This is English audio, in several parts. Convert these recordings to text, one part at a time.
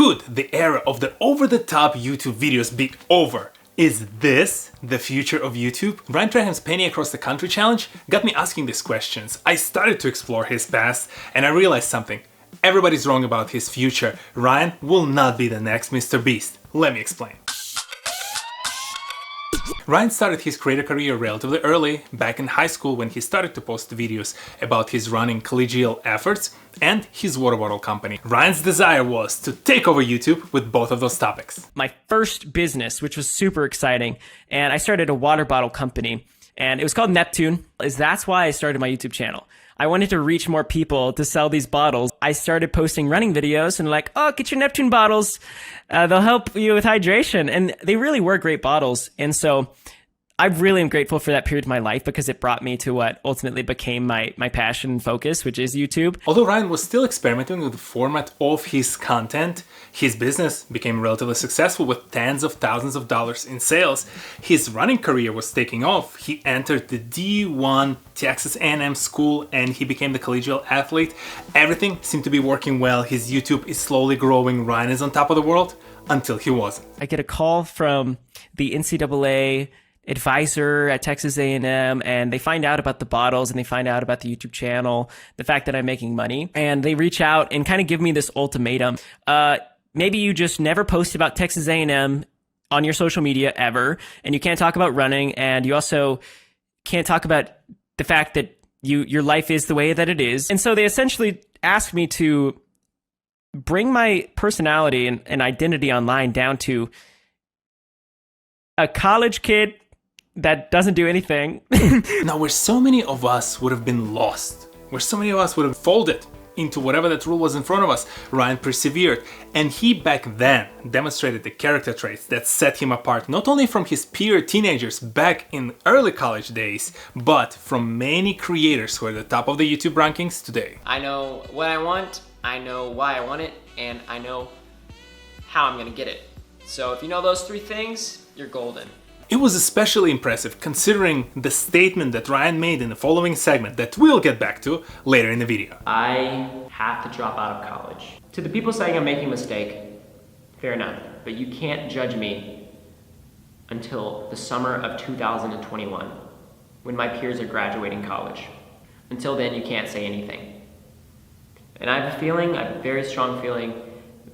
Could the era of the over-the-top YouTube videos be over? Is this the future of YouTube? Ryan Trahan's Penny Across the Country challenge got me asking these questions. I started to explore his past and I realized something. Everybody's wrong about his future. Ryan will not be the next Mr. Beast. Let me explain. Ryan started his creator career relatively early, back in high school when he started to post videos about his running collegial efforts and his water bottle company. Ryan's desire was to take over YouTube with both of those topics. My first business, which was super exciting, and I started a water bottle company, and it was called Neptune. That's why I started my YouTube channel. I wanted to reach more people to sell these bottles. I started posting running videos and like, oh, get your Neptune bottles. They'll help you with hydration. And they really were great bottles. And so I really am grateful for that period of my life because it brought me to what ultimately became my passion and focus, which is YouTube. Although Ryan was still experimenting with the format of his content, his business became relatively successful with tens of thousands of dollars in sales. His running career was taking off. He entered the D1 Texas A&M school and he became the collegiate athlete. Everything seemed to be working well. His YouTube is slowly growing. Ryan is on top of the world until he wasn't. I get a call from the NCAA advisor at Texas A&M, and they find out about the bottles and they find out about the YouTube channel, the fact that I'm making money, and they reach out and kind of give me this ultimatum. Maybe you just never post about Texas A&M on your social media ever, and you can't talk about running, and you also can't talk about the fact that your life is the way that it is. And so they essentially asked me to bring my personality and identity online down to a college kid that doesn't do anything. Now, where so many of us would have been lost, where so many of us would have folded into whatever that rule was in front of us, Ryan persevered. And he back then demonstrated the character traits that set him apart, not only from his peer teenagers back in early college days, but from many creators who are at the top of the YouTube rankings today. I know what I want, I know why I want it, and I know how I'm gonna get it. So if you know those three things, you're golden. It was especially impressive considering the statement that Ryan made in the following segment that we'll get back to later in the video. I have to drop out of college. To the people saying I'm making a mistake, fair enough, but you can't judge me until the summer of 2021 when my peers are graduating college. Until then, you can't say anything. And I have a feeling, a very strong feeling,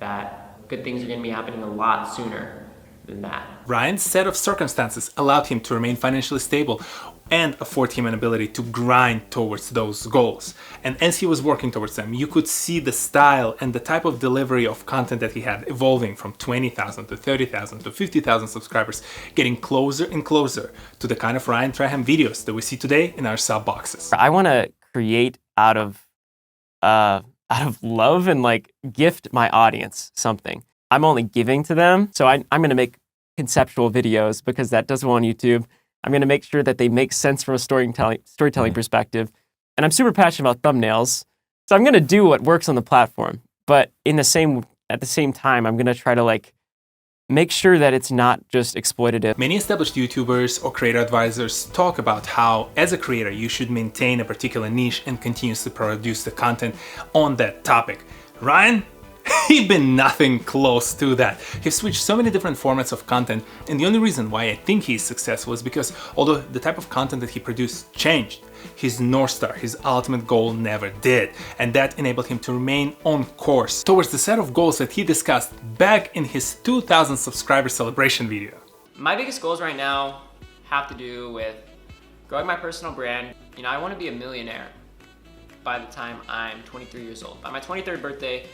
that good things are going to be happening a lot sooner than that. Ryan's set of circumstances allowed him to remain financially stable and afford him an ability to grind towards those goals. And as he was working towards them, you could see the style and the type of delivery of content that he had evolving from 20,000 to 30,000 to 50,000 subscribers, getting closer and closer to the kind of Ryan Trahan videos that we see today in our sub boxes. I want to create out of love and like gift my audience something. I'm only giving to them. So I'm going to make conceptual videos because that does well on YouTube. I'm going to make sure that they make sense from a storytelling perspective. And I'm super passionate about thumbnails. So I'm going to do what works on the platform. But at the same time, I'm going to try to like make sure that it's not just exploitative. Many established YouTubers or creator advisors talk about how, as a creator, you should maintain a particular niche and continuously produce the content on that topic. Ryan, he's been nothing close to that. He's switched so many different formats of content, and the only reason why I think he's successful is because although the type of content that he produced changed, his North Star, his ultimate goal never did, and that enabled him to remain on course towards the set of goals that he discussed back in his 2,000 subscriber celebration video. My biggest goals right now have to do with growing my personal brand. You know, I want to be a millionaire by the time I'm 23 years old. By my 23rd birthday,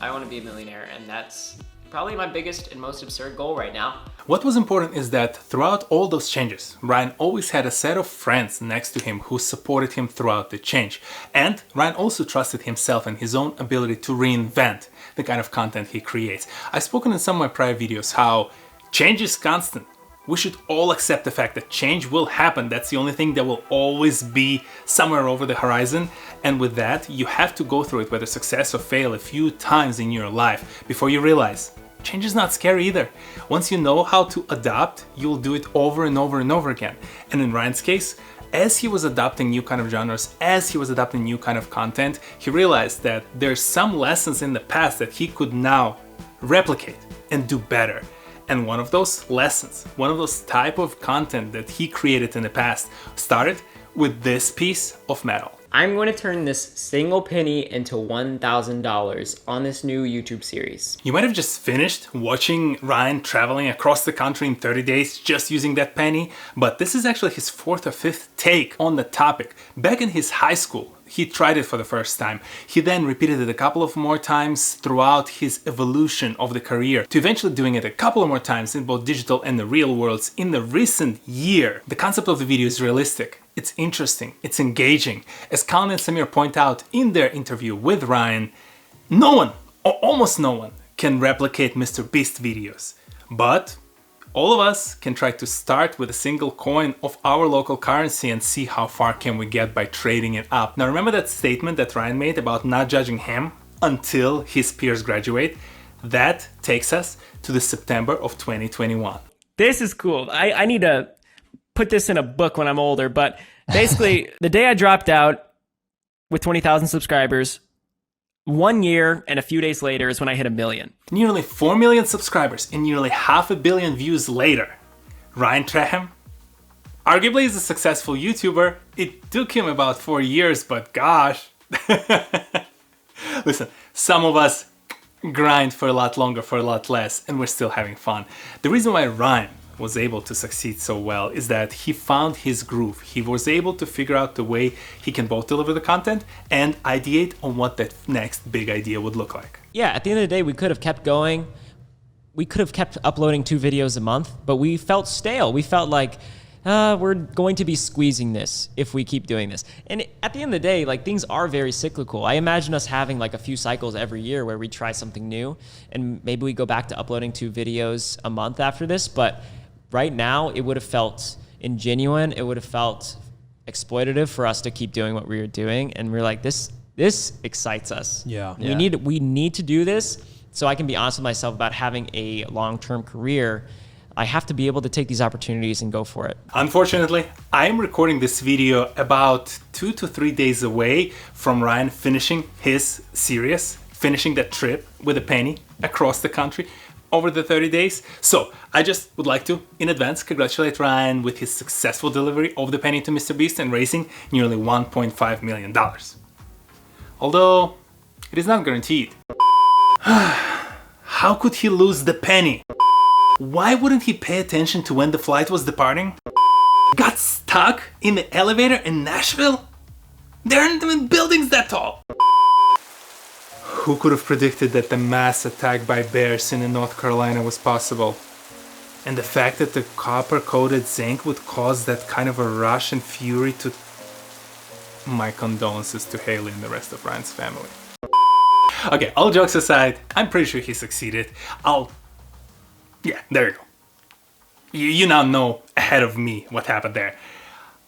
I want to be a millionaire, and that's probably my biggest and most absurd goal right now. What was important is that throughout all those changes, Ryan always had a set of friends next to him who supported him throughout the change. And Ryan also trusted himself and his own ability to reinvent the kind of content he creates. I've spoken in some of my prior videos how change is constant. We should all accept the fact that change will happen. That's the only thing that will always be somewhere over the horizon. And with that, you have to go through it, whether success or fail, a few times in your life before you realize change is not scary either. Once you know how to adapt, you'll do it over and over and over again. And in Ryan's case, as he was adopting new kind of genres, as he was adopting new kind of content, he realized that there's some lessons in the past that he could now replicate and do better. And one of those lessons, one of those type of content that he created in the past started with this piece of metal. I'm going to turn this single penny into $1,000 on this new YouTube series. You might have just finished watching Ryan traveling across the country in 30 days just using that penny, but this is actually his 4th or 5th take on the topic. Back in his high school, he tried it for the first time. He then repeated it a couple of more times throughout his evolution of the career, to eventually doing it a couple of more times in both digital and the real worlds in the recent year. The concept of the video is realistic. It's interesting, it's engaging. As Colin and Samir point out in their interview with Ryan, no one, or almost no one, can replicate Mr. Beast videos. But all of us can try to start with a single coin of our local currency and see how far can we get by trading it up. Now remember that statement that Ryan made about not judging him until his peers graduate? That takes us to the September of 2021. This is cool. I need to put this in a book when I'm older, but basically the day I dropped out with 20,000 subscribers, 1 year and a few days later is when I hit 1 million. Nearly 4 million subscribers and nearly 500 million views later, Ryan Trahan arguably is a successful YouTuber. It took him about 4 years, but gosh. Listen, some of us grind for a lot longer, for a lot less, and we're still having fun. The reason why Ryan was able to succeed so well is that he found his groove. He was able to figure out the way he can both deliver the content and ideate on what that next big idea would look like. Yeah, at the end of the day, we could have kept going. We could have kept uploading 2 videos a month, but we felt stale. We felt like we're going to be squeezing this if we keep doing this. And at the end of the day, like, things are very cyclical. I imagine us having like a few cycles every year where we try something new, and maybe we go back to uploading 2 videos a month after this. But right now, it would have felt ingenuine. It would have felt exploitative for us to keep doing what we were doing. And we're like, this excites us. Yeah. We need to do this. So I can be honest with myself about having a long-term career. I have to be able to take these opportunities and go for it. Unfortunately, I'm recording this video about 2 to 3 days away from Ryan finishing his series, finishing that trip with a penny across the country over the 30 days. So I just would like to, in advance, congratulate Ryan with his successful delivery of the penny to Mr. Beast and raising nearly $1.5 million. Although, it is not guaranteed. How could he lose the penny? Why wouldn't he pay attention to when the flight was departing? Got stuck in the elevator in Nashville? There aren't even buildings that tall. Who could have predicted that the mass attack by bears in North Carolina was possible? And the fact that the copper-coated zinc would cause that kind of a rush and fury to... My condolences to Haley and the rest of Ryan's family. Okay, all jokes aside, I'm pretty sure he succeeded. Yeah, there you go. You now know ahead of me what happened there.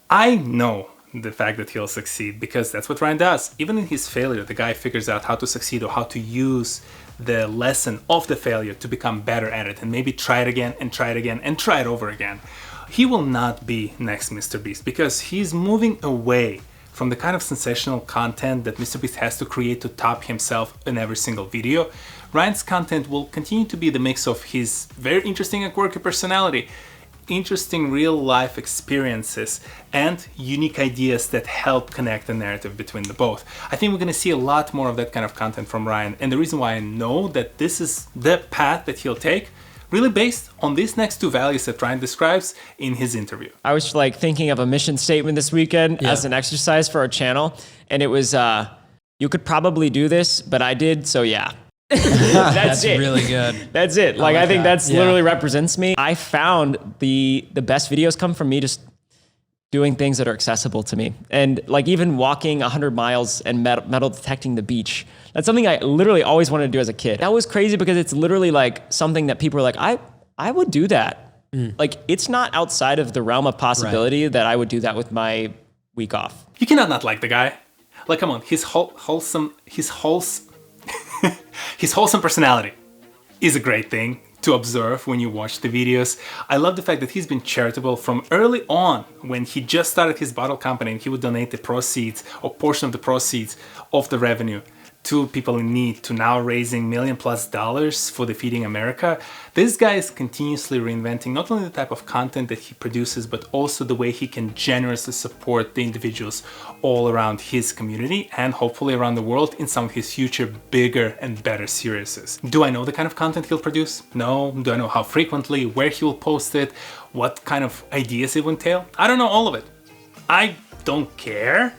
I know the fact that he'll succeed because that's what Ryan does. Even in his failure, the guy figures out how to succeed or how to use the lesson of the failure to become better at it and maybe try it again and try it again and try it over again. He will not be next Mr. Beast because he's moving away from the kind of sensational content that Mr. Beast has to create to top himself in every single video. Ryan's content will continue to be the mix of his very interesting and quirky personality, interesting real-life experiences, and unique ideas that help connect the narrative between the both. I think we're going to see a lot more of that kind of content from Ryan, and the reason why I know that this is the path that he'll take really based on these next 2 values that Ryan describes in his interview. I was like thinking of a mission statement this weekend as an exercise for our channel, and it was, you could probably do this, but I did, so yeah. That's it. Really good. That's it. Like I think that's literally represents me. I found the best videos come from me just doing things that are accessible to me. And like even walking 100 miles and metal detecting the beach. That's something I literally always wanted to do as a kid. That was crazy because it's literally like something that people are like, I would do that. Like it's not outside of the realm of possibility that I would do that with my week off. You cannot not like the guy. Like, come on, his wholesome personality is a great thing to observe when you watch the videos. I love the fact that he's been charitable from early on when he just started his bottle company and he would donate the proceeds or portion of the proceeds of the revenue to people in need to now raising $1 million+ for the Feeding America, this guy is continuously reinventing not only the type of content that he produces, but also the way he can generously support the individuals all around his community and hopefully around the world in some of his future bigger and better series. Do I know the kind of content he'll produce? No. Do I know how frequently, where he will post it, what kind of ideas it will entail? I don't know all of it. I don't care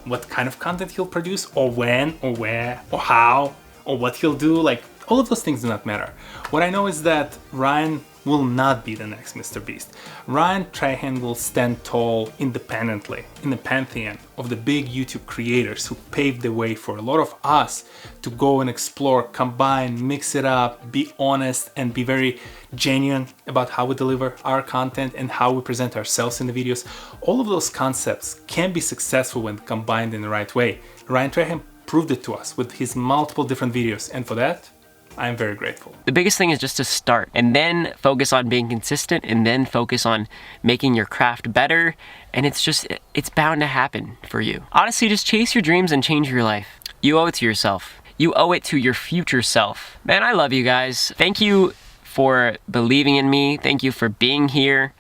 what kind of content he'll produce, or when, or where, or how, or what he'll do. Like, all of those things do not matter. What I know is that Ryan will not be the next Mr. Beast. Ryan Trahan will stand tall independently in the pantheon of the big YouTube creators who paved the way for a lot of us to go and explore, combine, mix it up, be honest, and be very genuine about how we deliver our content and how we present ourselves in the videos. All of those concepts can be successful when combined in the right way. Ryan Trahan proved it to us with his multiple different videos, and for that, I am very grateful. The biggest thing is just to start and then focus on being consistent and then focus on making your craft better. And it's bound to happen for you. Honestly, just chase your dreams and change your life. You owe it to yourself. You owe it to your future self. Man, I love you guys. Thank you for believing in me. Thank you for being here.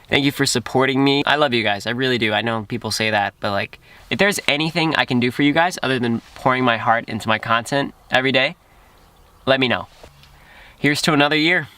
Thank you for supporting me. I love you guys. I really do. I know people say that, but like, if there's anything I can do for you guys other than pouring my heart into my content every day, let me know. Here's to another year.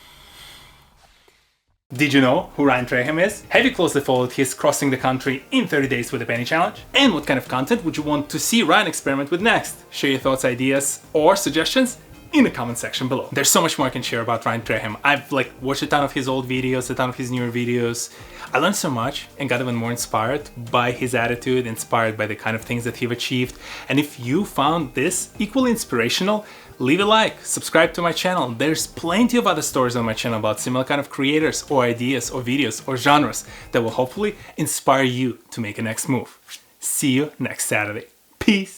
Did you know who Ryan Trahan is? Have you closely followed his Crossing the Country in 30 Days with a Penny challenge? And what kind of content would you want to see Ryan experiment with next? Share your thoughts, ideas, or suggestions in the comment section below. There's so much more I can share about Ryan Trahan. I've watched a ton of his old videos, a ton of his newer videos. I learned so much and got even more inspired by his attitude, inspired by the kind of things that he've achieved. And if you found this equally inspirational, leave a like, subscribe to my channel. There's plenty of other stories on my channel about similar kind of creators or ideas or videos or genres that will hopefully inspire you to make a next move. See you next Saturday. Peace.